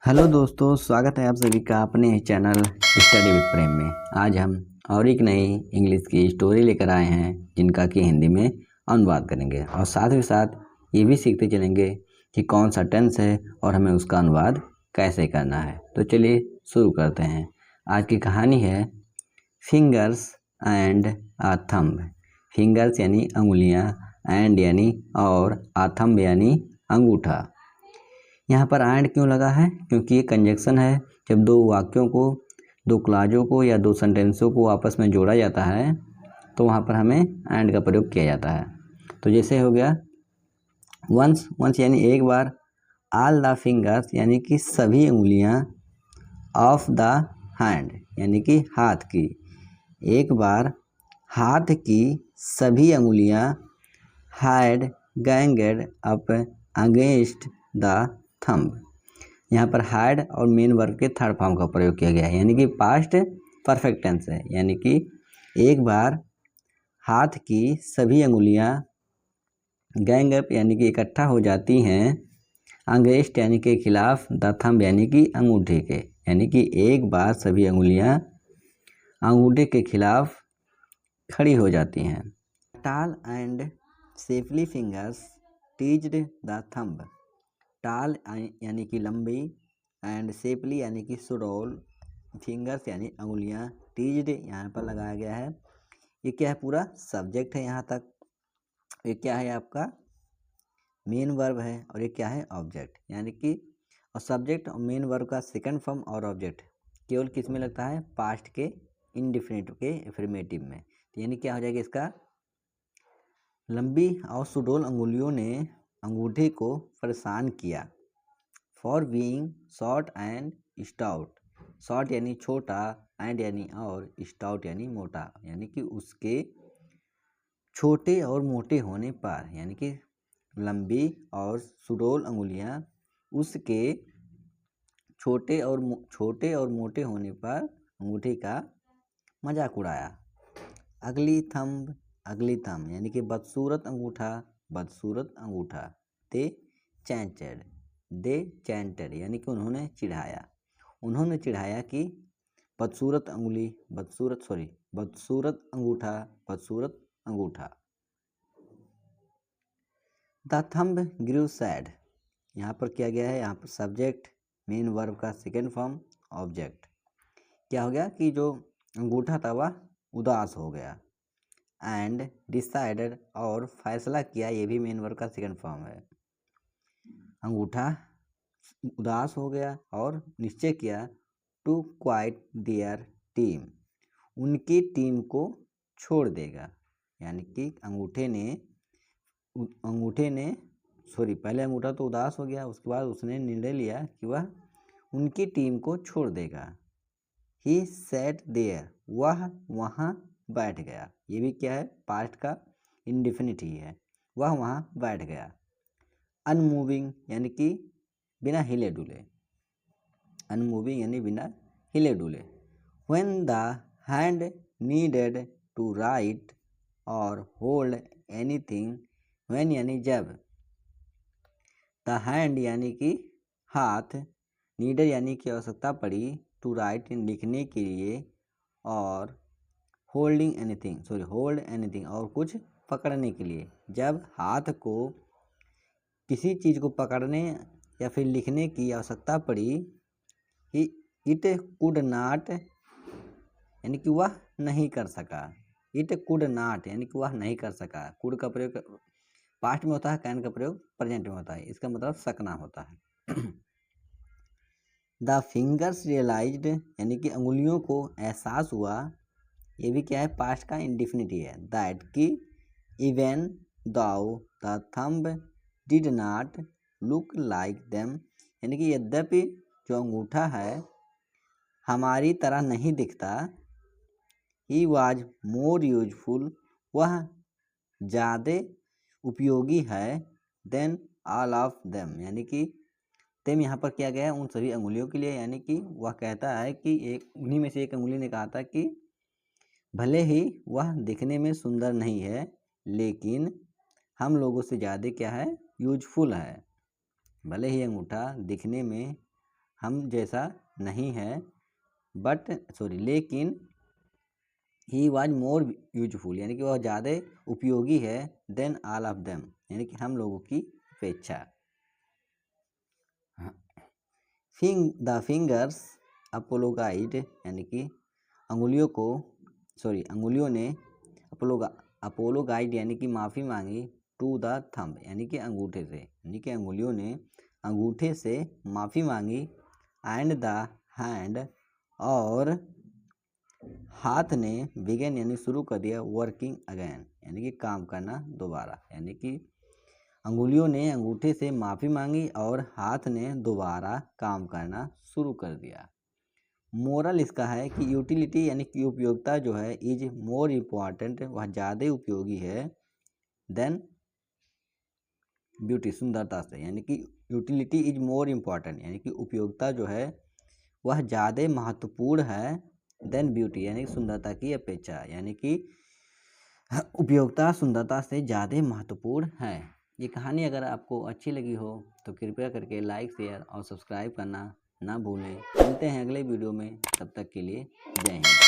Hello दोस्तों, स्वागत है आप सभी का अपने चैनल स्टडी विद प्रेम में। आज हम और एक नई इंग्लिश की स्टोरी लेकर आए हैं जिनका कि हिंदी में अनुवाद करेंगे और साथ ही साथ ये भी सीखते चलेंगे कि कौन सा टेंस है और हमें उसका अनुवाद कैसे करना है। तो चलिए शुरू करते हैं। आज की कहानी है fingers and a thumb. Fingers यानी अंगुलियां, एंड यानी और, आ थंब यानी अंगूठा। यहाँ पर एंड क्यों लगा है? क्योंकि ये कंजक्शन है। जब दो वाक्यों को, दो क्लाजों को या दो सेंटेंसों को आपस में जोड़ा जाता है तो वहाँ पर हमें एंड का प्रयोग किया जाता है। तो जैसे हो गया वंस, वंस यानी एक बार, ऑल द फिंगर्स यानी कि सभी उंगलियाँ, ऑफ द हैंड यानी कि हाथ की, एक बार हाथ की सभी अंगुलियाँ, had ganged up against the thumb. यहाँ पर हैड और मेन वर्ब के थर्ड फॉर्म का प्रयोग किया गया है, यानी कि पास्ट परफेक्ट टेंस है। यानी कि एक बार हाथ की सभी अंगुलियाँ, गैंग अप यानी कि इकट्ठा हो जाती हैं, अगेंस्ट यानी के खिलाफ, द थंब यानी कि अंगूठे के, यानी कि एक बार सभी अंगुलियाँ अंगूठे के खिलाफ खड़ी हो जाती हैं। टाल and safely fingers teased the thumb. टाल यानी कि लंबी, एंड सेपली यानी कि सुडौल, फिंगर्स यानी अंगुलियां, टीज्ड यहाँ पर लगाया गया है। ये क्या है? पूरा सब्जेक्ट है यहाँ तक। ये क्या है? आपका मेन वर्ब है और ये क्या है? ऑब्जेक्ट। यानी कि और सब्जेक्ट और मेन वर्ब का सेकंड फॉर्म और ऑब्जेक्ट केवल किस में लगता है? पास्ट के इंडिफिनिट के एफर्मेटिव में। तो यानी क्या हो जाएगा इसका? लंबी और सुडौल अंगुलियों ने अंगूठे को परेशान किया। For being short and stout. Short यानी छोटा, एंड यानी और, स्टाउट यानी मोटा, यानी कि उसके छोटे और मोटे होने पर, यानी कि लंबी और सुडौल अंगुलियां उसके छोटे और मोटे होने पर अंगूठे का मजाक उड़ाया। अगली थंब, अगली थंब यानी कि बदसूरत अंगूठा, बदसूरत अंगूठा। दे चैंटेड, दे चैंटेड यानी कि उन्होंने चिढ़ाया। उन्होंने चिढ़ाया कि बदसूरत अंगुली, बदसूरत अंगूठा, बदसूरत अंगूठा। The thumb grew sad. यहाँ पर क्या गया है? यहाँ पर सब्जेक्ट, मेन वर्ब का सेकेंड फॉर्म, ऑब्जेक्ट। क्या हो गया कि जो अंगूठा था वह उदास हो गया। एंड डिसाइडेड और फैसला किया, ये भी मेन वर्ब का सेकंड फॉर्म है। अंगूठा उदास हो गया और निश्चय किया, टू क्वाइट देयर टीम, उनकी टीम को छोड़ देगा। यानी कि पहले अंगूठा तो उदास हो गया, उसके बाद उसने निर्णय लिया कि वह उनकी टीम को छोड़ देगा। ही सैट देयर, वह वहाँ बैठ गया। ये भी क्या है? पास्ट का इंडिफिनिट ही है। वह वहाँ बैठ गया। अनमूविंग यानी कि बिना हिले डुले, अनमूविंग यानी बिना हिले डुले। When the hand needed to write और होल्ड एनीथिंग, व्हेन यानी जब, द हैंड यानी कि हाथ, नीडेड यानी कि आवश्यकता पड़ी, टू राइट लिखने के लिए, और होल्ड एनीथिंग और कुछ पकड़ने के लिए। जब हाथ को किसी चीज़ को पकड़ने या फिर लिखने की आवश्यकता पड़ी, इट कुड नाट यानी कि वह नहीं कर सका। इट कुड नाट यानी कि वह नहीं कर सका। कुड का प्रयोग पास्ट में होता है, कैन का प्रयोग प्रेजेंट में होता है। इसका मतलब सकना होता है। द फिंगर्स रियलाइज्ड यानी कि अंगुलियों को एहसास हुआ, ये भी क्या है? पास्ट का इंडिफिनिटी है। दैट कि even though the thumb did not look like them, यानी कि यद्यपि जो अंगूठा है हमारी तरह नहीं दिखता, ही वॉज मोर यूजफुल, वह ज़्यादा उपयोगी है, देन ऑल ऑफ देम, यानी कि तेम यहाँ पर किया गया है उन सभी अंगुलियों के लिए। यानी कि वह कहता है कि उन्हीं में से एक अंगुली ने कहा था कि भले ही वह दिखने में सुंदर नहीं है, लेकिन हम लोगों से ज़्यादा क्या है? यूजफुल है। भले ही अंगूठा दिखने में हम जैसा नहीं है, लेकिन ही वॉज मोर यूजफुल, यानी कि वह ज़्यादा उपयोगी है, देन ऑल ऑफ देम, यानी कि हम लोगों की अपेक्षा। द फिंगर्स अपोलोगाइड, यानी कि अंगुलियों ने अपोलोगाइड यानी कि माफ़ी मांगी, टू द थंब, यानी कि अंगूठे से, यानी कि अंगुलियों ने अंगूठे से माफ़ी मांगी, एंड द हैंड, और हाथ ने, बिगेन यानी शुरू कर दिया, वर्किंग अगेन, यानी कि काम करना दोबारा, यानी कि अंगुलियों ने अंगूठे से माफ़ी मांगी और हाथ ने दोबारा काम करना शुरू कर दिया। मोरल इसका है कि यूटिलिटी यानी कि उपयोगिता जो है, इज मोर इम्पॉर्टेंट, वह ज़्यादा उपयोगी है, देन ब्यूटी, सुंदरता से, यानी कि यूटिलिटी इज मोर इम्पॉर्टेंट, यानी कि उपयोगिता जो है वह ज़्यादा महत्वपूर्ण है, देन ब्यूटी, यानी कि सुंदरता की अपेक्षा, यानी कि उपयोगिता सुंदरता से ज़्यादा महत्वपूर्ण है। ये कहानी अगर आपको अच्छी लगी हो तो कृपया करके लाइक, शेयर और सब्सक्राइब करना ना भूलें। मिलते हैं अगले वीडियो में, तब तक के लिए जय हिंद।